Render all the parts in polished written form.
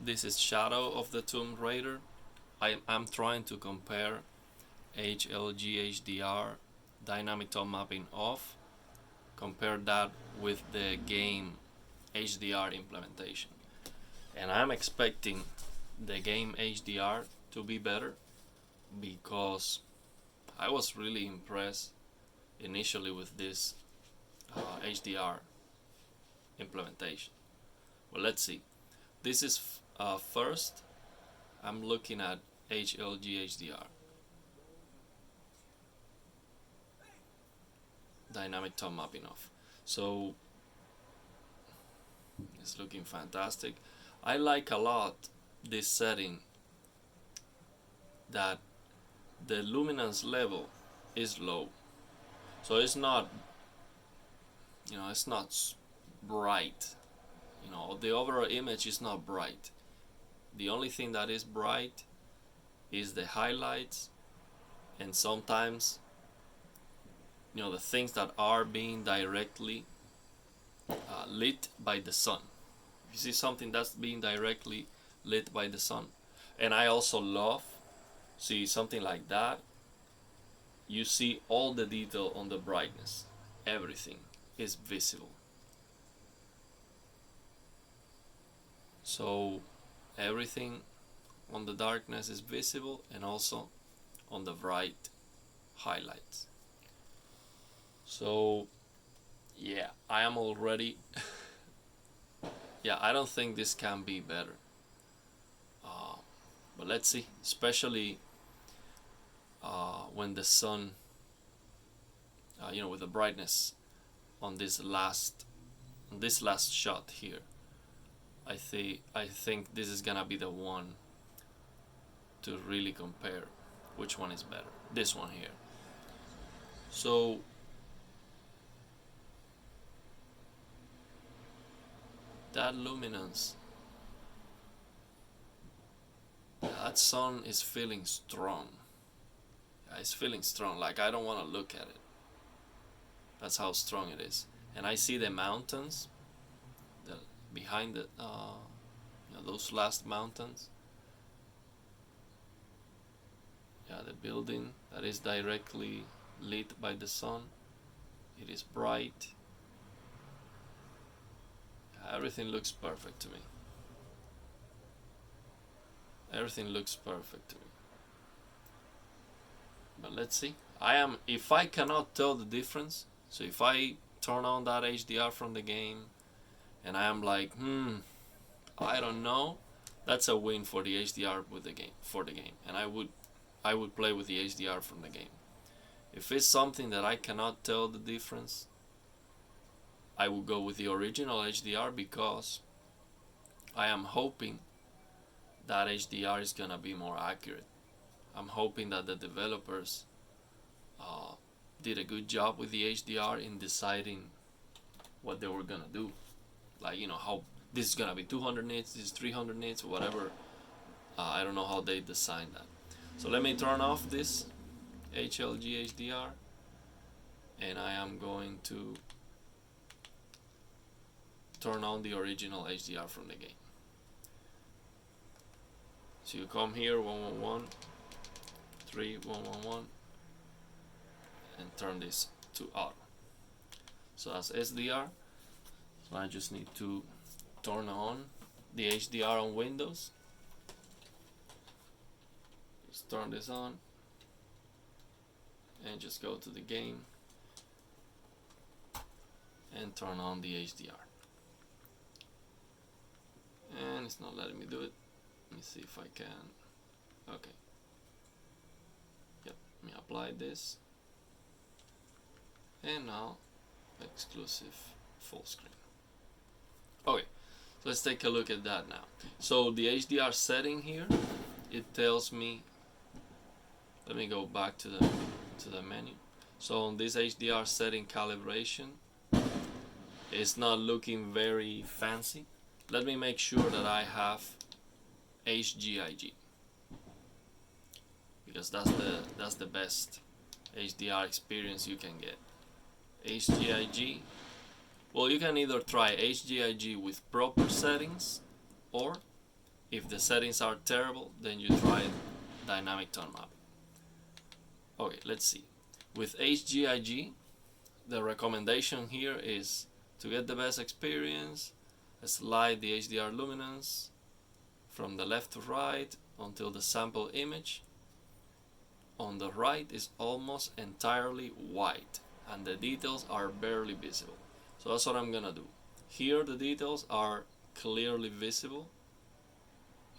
This is Shadow of the Tomb Raider. I'm trying to compare HLG HDR dynamic tone mapping off, compare that with the game HDR implementation. And I'm expecting the game HDR to be better because I was really impressed initially with this HDR implementation. Well, let's see. This is first, I'm looking at HLG HDR. Dynamic tone mapping off. So it's looking fantastic. I like a lot this setting that the luminance level is low. So it's not, it's not bright. The overall image is not bright. The only thing that is bright is the highlights and sometimes the things that are being directly lit by the sun. You see something that's being directly lit by the sun. And I also love, see something like that, you see all the detail on the brightness. Everything is visible. So everything on the darkness is visible and also on the bright highlights. So yeah, I am already yeah, I don't think this can be better, but let's see, especially when the sun with the brightness on this last shot here. I think this is gonna be the one to really compare which one is better. This one here. So that luminance, that sun is feeling strong. It's feeling strong, like I don't want to look at it. That's how strong it is. And I see the mountains behind it, those last mountains. Yeah, the building that is directly lit by the sun. It is bright. Everything looks perfect to me. Everything looks perfect to me. But let's see. If I cannot tell the difference, so if I turn on that HDR from the game and I am like, I don't know, that's a win for the HDR for the game. And I would play with the HDR from the game. If it's something that I cannot tell the difference, I will go with the original HDR because I am hoping that HDR is gonna be more accurate. I'm hoping that the developers did a good job with the HDR in deciding what they were gonna do. Like, how this is gonna be 200 nits, this is 300 nits, or whatever. I don't know how they designed that. So let me turn off this HLG HDR and I am going to turn on the original HDR from the game. So you come here, 111, 111, and turn this to auto. So that's SDR. So I just need to turn on the HDR on Windows. Just turn this on and just go to the game and turn on the HDR. And it's not letting me do it. Let me see if I can. Okay. Yep, let me apply this. And now, exclusive full screen. Okay, so let's take a look at that now. So the HDR setting here, it tells me, let me go back to the menu. So on this HDR setting calibration, it's not looking very fancy. Let me make sure that I have HGIG, because that's the best HDR experience you can get. HGIG, well, you can either try HGIG with proper settings or If the settings are terrible, then you try dynamic tone mapping. Okay, let's see. With HGIG, the recommendation here is to get the best experience, slide the HDR luminance from the left to right until the sample image on the right is almost entirely white and the details are barely visible. So that's what I'm gonna do. Here the details are clearly visible.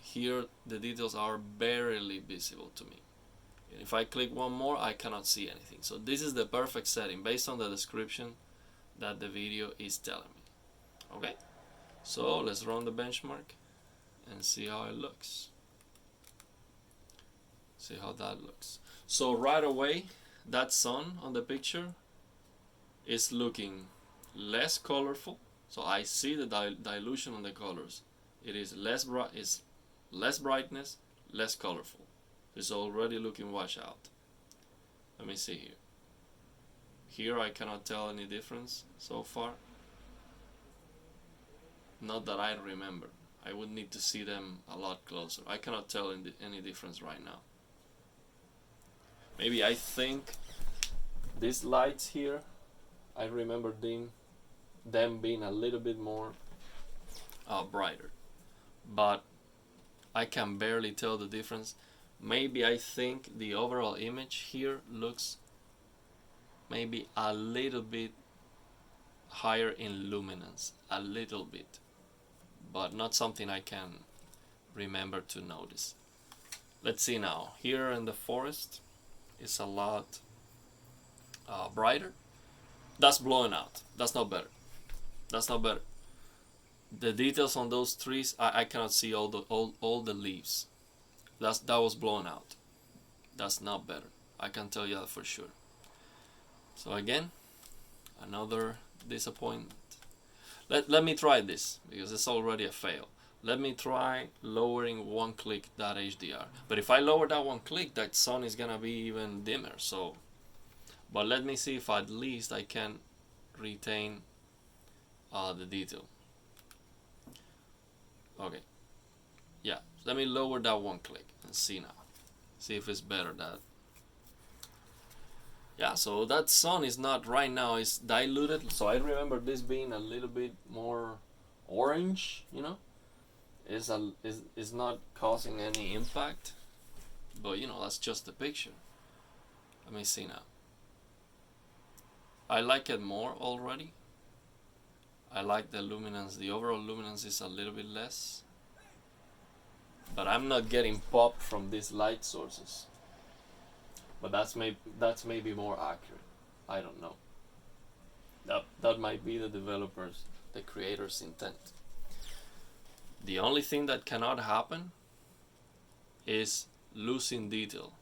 Here the details are barely visible to me. And if I click one more, I cannot see anything. So this is the perfect setting based on the description that the video is telling me. Okay, so let's run the benchmark and see how it looks. See how that looks. So right away, that sun on the picture is looking less colorful. So I see the dilution on the colors. It is less brightness, less colorful. It's already looking washed out. Let me see here. Here I cannot tell any difference so far. Not that I remember. I would need to see them a lot closer. I cannot tell any difference right now. Maybe I think these lights here, I remember them being a little bit more brighter. But I can barely tell the difference. Maybe I think the overall image here looks maybe a little bit higher in luminance, a little bit, but not something I can remember to notice. Let's see now. Here in the forest is a lot brighter. That's blowing out. That's not better. That's not better. The details on those trees, I cannot see all the leaves. That was blown out. That's not better. I can tell you that for sure. So again, another disappointment. Let me try this because it's already a fail. Let me try lowering one click that HDR. But if I lower that one click, that sun is gonna be even dimmer. So, but let me see if at least I can retain the detail. Okay, yeah, let me lower that one click and see now. See if it's better. That, yeah, so that sun is not right now, it's diluted. So I remember this being a little bit more orange, you know. It's not causing any impact, but you know, that's just the picture. Let me see now. I like it more already. I like the luminance. The overall luminance is a little bit less, but I'm not getting pop from these light sources. But that's maybe more accurate. I don't know. That might be the developers, the creators' intent. The only thing that cannot happen is losing detail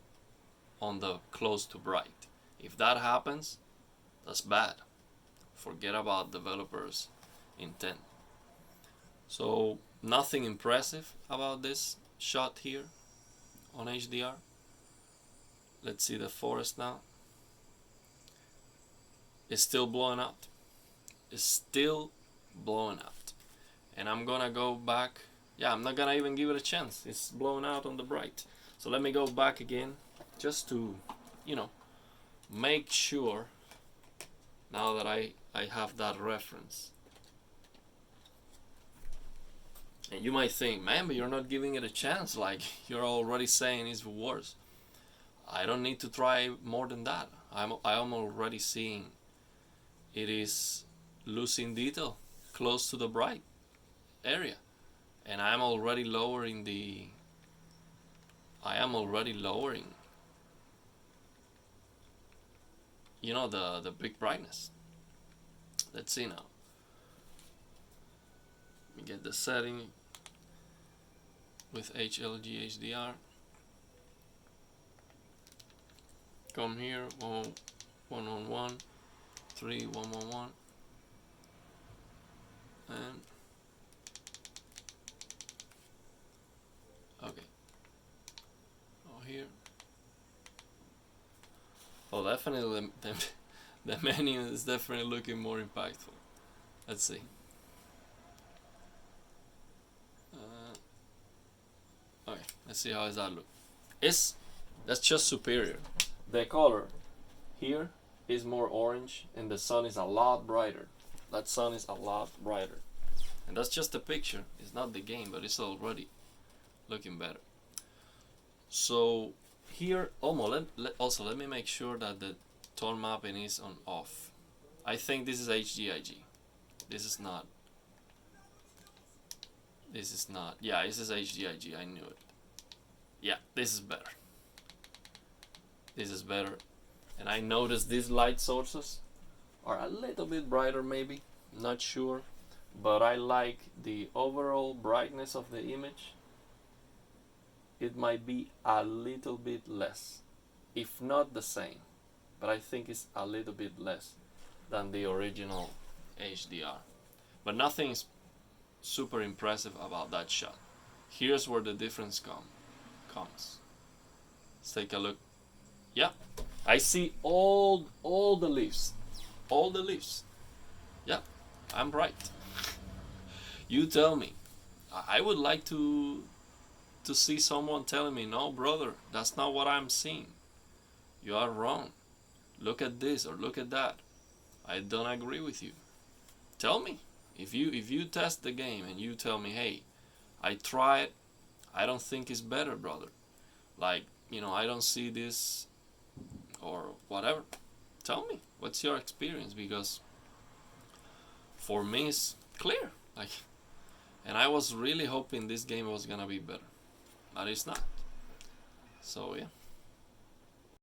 on the close to bright. If that happens, that's bad. Forget about developers' intent. So nothing impressive about this shot here on HDR. Let's see the forest now. It's still blowing out. It's still blowing out. And I'm gonna go back. Yeah, I'm not gonna even give it a chance. It's blowing out on the bright. So let me go back again just to, you know, make sure now that I have that reference. And you might think, man, but you're not giving it a chance. Like, you're already saying it's worse. I don't need to try more than that. I am already seeing it is losing detail close to the bright area, and I am already lowering you know, the big brightness. Let's see now. Let me get the setting with HLG HDR. Come here, 111, 3, 111, and okay. Oh, here. Oh, definitely the menu is definitely looking more impactful. Let's see. Let's see how does that look. That's just superior. The color here is more orange and the sun is a lot brighter. That sun is a lot brighter. And that's just a picture. It's not the game, but it's already looking better. So here, also let me make sure that the tone mapping is on off. I think this is HGIG. This is not. Yeah, this is HGIG. I knew it. Yeah, this is better. This is better. And I noticed these light sources are a little bit brighter, maybe. Not sure. But I like the overall brightness of the image. It might be a little bit less, if not the same, but I think it's a little bit less than the original HDR. But nothing is super impressive about that shot. Here's where the difference comes. Let's take a look. Yeah, I see all the leaves. All the leaves. Yeah, I'm right. You tell me. I would like to see someone telling me, no brother, that's not what I'm seeing. You are wrong. Look at this or look at that. I don't agree with you. Tell me. If you test the game and you tell me, hey, I tried, I don't think it's better, brother. Like, I don't see this or whatever. Tell me, what's your experience? Because for me it's clear. And I was really hoping this game was gonna be better. But it's not. So yeah.